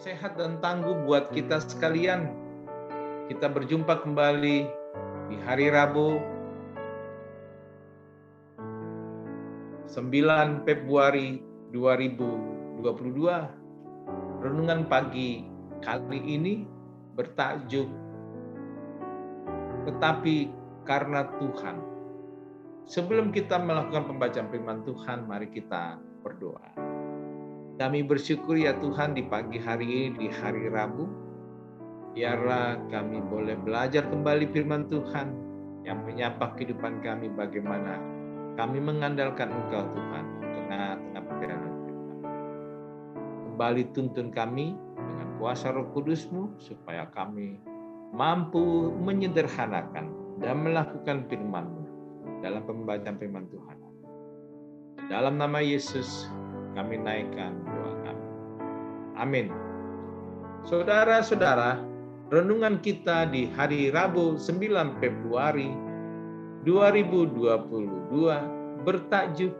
sehat dan tangguh buat kita sekalian. Kita berjumpa kembali di hari Rabu 9 Februari 2022. Renungan pagi kali ini bertajuk Tetapi Karena Tuhan. Sebelum kita melakukan pembacaan firman Tuhan, mari kita berdoa. Kami bersyukur ya Tuhan di pagi hari ini, di hari Rabu, biarlah kami boleh belajar kembali firman Tuhan yang menyapa kehidupan kami, bagaimana kami mengandalkan Engkau Tuhan di tengah-tengah perjalanan kita. Kembali tuntun kami dengan kuasa Roh Kudus-Mu supaya kami mampu menyederhanakan dan melakukan firman-Mu dalam pembacaan firman Tuhan. Dalam nama Yesus kami naikkan doa kami. Amin. Saudara-saudara, renungan kita di hari Rabu 9 Februari 2022 bertajuk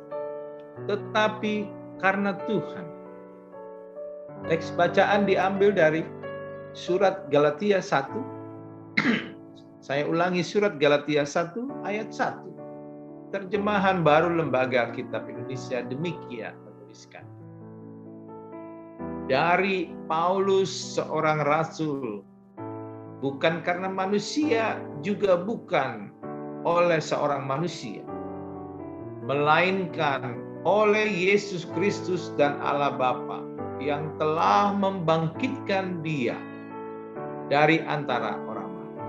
Tetapi Karena Tuhan. Teks bacaan diambil dari surat Galatia 1. Saya ulangi, surat Galatia 1 ayat 1. Terjemahan Baru Lembaga Kitab Indonesia demikian menuliskan. Dari Paulus seorang rasul, bukan karena manusia, juga bukan oleh seorang manusia, melainkan oleh Yesus Kristus dan Allah Bapa yang telah membangkitkan Dia dari antara orang mati.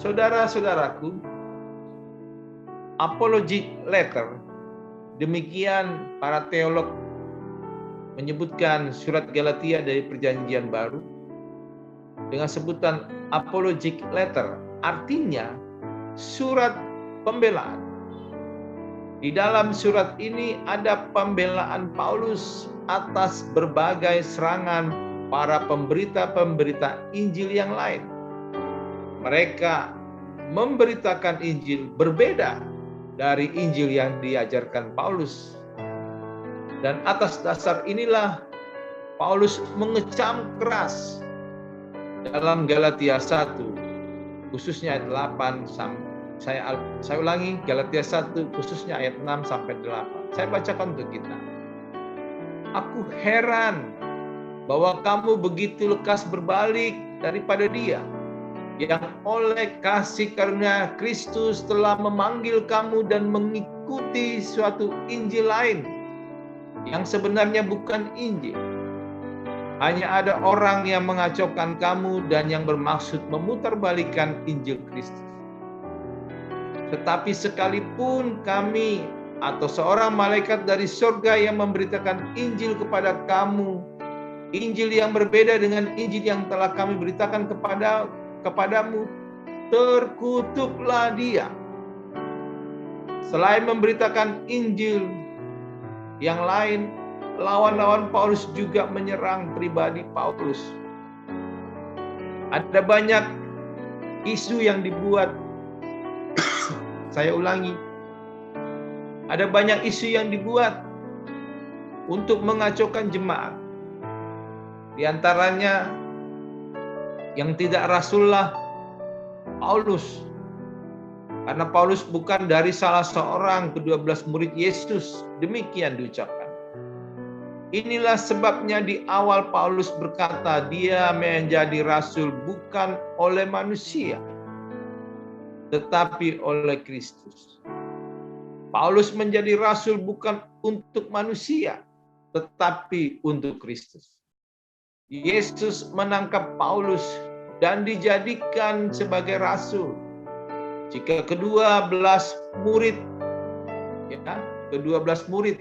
Saudara-saudaraku, apologetic letter, demikian para teolog menyebutkan surat Galatia dari Perjanjian Baru dengan sebutan apologetic letter, artinya surat pembelaan. Di dalam surat ini ada pembelaan Paulus atas berbagai serangan para pemberita-pemberita Injil yang lain. Mereka memberitakan Injil berbeda dari Injil yang diajarkan Paulus. Dan atas dasar inilah Paulus mengecam keras dalam Galatia 1, khususnya ayat 8 saya ulangi, Galatia 1 khususnya ayat 6 sampai 8. Saya bacakan untuk kita. Aku heran bahwa kamu begitu lekas berbalik daripada Dia yang oleh kasih karunia Kristus telah memanggil kamu dan mengikuti suatu Injil lain yang sebenarnya bukan Injil. Hanya ada orang yang mengacaukan kamu dan yang bermaksud memutarbalikkan Injil Kristus. Tetapi sekalipun kami atau seorang malaikat dari surga yang memberitakan Injil kepada kamu, Injil yang berbeda dengan Injil yang telah kami beritakan kepadamu, terkutuklah dia. Selain memberitakan Injil yang lain, lawan-lawan Paulus juga menyerang pribadi Paulus. Ada banyak isu yang dibuat. Saya ulangi, ada banyak isu yang dibuat untuk mengacaukan jemaat. Di antaranya yang tidak rasullah Paulus. Karena Paulus bukan dari salah seorang ke-12 murid Yesus. Demikian diucapkan. Inilah sebabnya di awal Paulus berkata dia menjadi rasul bukan oleh manusia, tetapi oleh Kristus. Paulus menjadi rasul bukan untuk manusia, tetapi untuk Kristus. Yesus menangkap Paulus dan dijadikan sebagai rasul. Jika ke-12 murid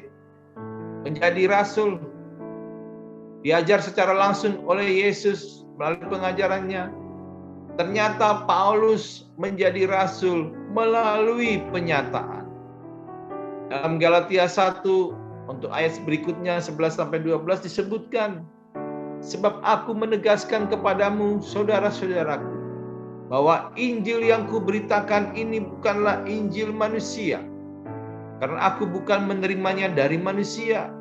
menjadi rasul, diajar secara langsung oleh Yesus melalui pengajarannya, ternyata Paulus menjadi rasul melalui penyataan. Dalam Galatia 1 untuk ayat berikutnya 11-12 disebutkan, sebab aku menegaskan kepadamu saudara-saudaraku bahwa Injil yang kuberitakan ini bukanlah Injil manusia, karena aku bukan menerimanya dari manusia,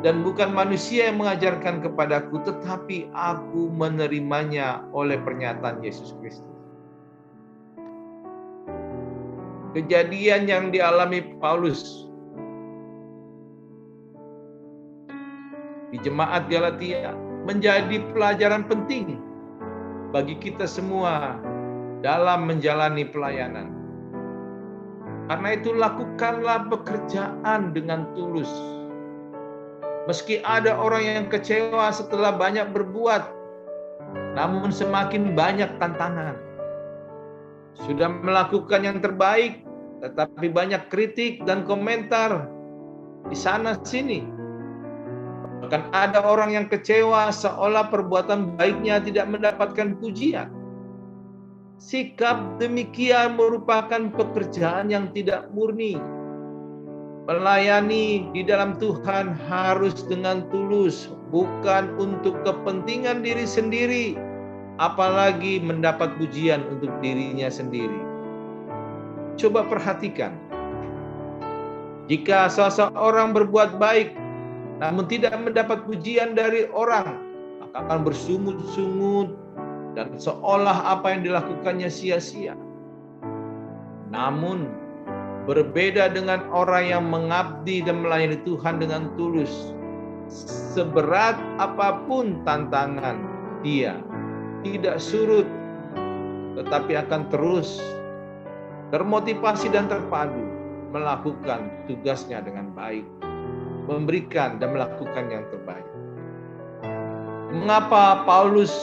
Dan bukan manusia yang mengajarkan kepadaku, tetapi aku menerimanya oleh pernyataan Yesus Kristus. Kejadian yang dialami Paulus di jemaat Galatia menjadi pelajaran penting bagi kita semua dalam menjalani pelayanan. Karena itu lakukanlah pekerjaan dengan tulus. Meski ada orang yang kecewa setelah banyak berbuat, namun semakin banyak tantangan. Sudah melakukan yang terbaik, tetapi banyak kritik dan komentar di sana sini. Bahkan ada orang yang kecewa seolah perbuatan baiknya tidak mendapatkan pujian. Sikap demikian merupakan pekerjaan yang tidak murni. Melayani di dalam Tuhan harus dengan tulus, bukan untuk kepentingan diri sendiri, apalagi mendapat pujian untuk dirinya sendiri. Coba perhatikan, jika seseorang berbuat baik, namun tidak mendapat pujian dari orang, maka akan bersungut-sungut dan seolah apa yang dilakukannya sia-sia. Namun, berbeda dengan orang yang mengabdi dan melayani Tuhan dengan tulus. Seberat apapun tantangan, dia tidak surut, tetapi akan terus termotivasi dan terpadu melakukan tugasnya dengan baik, memberikan dan melakukan yang terbaik. Mengapa Paulus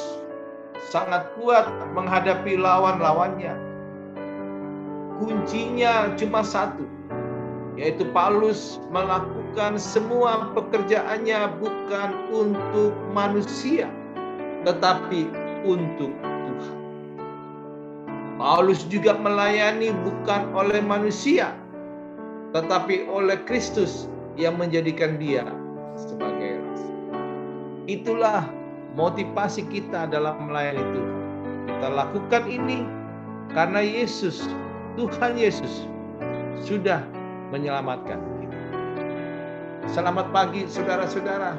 sangat kuat menghadapi lawan-lawannya? Kuncinya cuma satu, yaitu Paulus melakukan semua pekerjaannya bukan untuk manusia, tetapi untuk Tuhan. Paulus juga melayani bukan oleh manusia, tetapi oleh Kristus yang menjadikan dia sebagai rasul. Itulah motivasi kita dalam melayani Tuhan. Kita lakukan ini karena Yesus, Tuhan Yesus, sudah menyelamatkan kita. Selamat pagi saudara-saudara.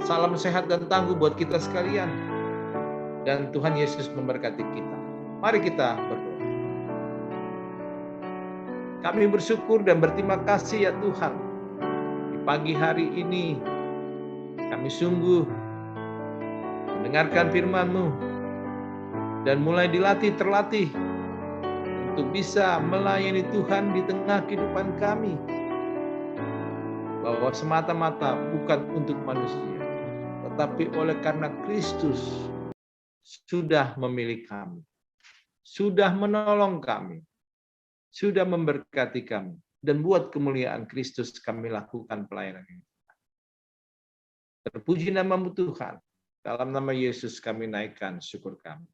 Salam sehat dan tangguh buat kita sekalian. Dan Tuhan Yesus memberkati kita. Mari kita berdoa. Kami bersyukur dan berterima kasih ya Tuhan. Di pagi hari ini kami sungguh mendengarkan firman-Mu dan mulai terlatih untuk bisa melayani Tuhan di tengah kehidupan kami. Bahwa semata-mata bukan untuk manusia, tetapi oleh karena Kristus sudah memilih kami, sudah menolong kami, sudah memberkati kami, dan buat kemuliaan Kristus kami lakukan pelayanan ini. Terpuji nama-Mu Tuhan, dalam nama Yesus kami naikkan syukur kami.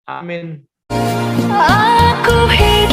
Amin. Aku hidup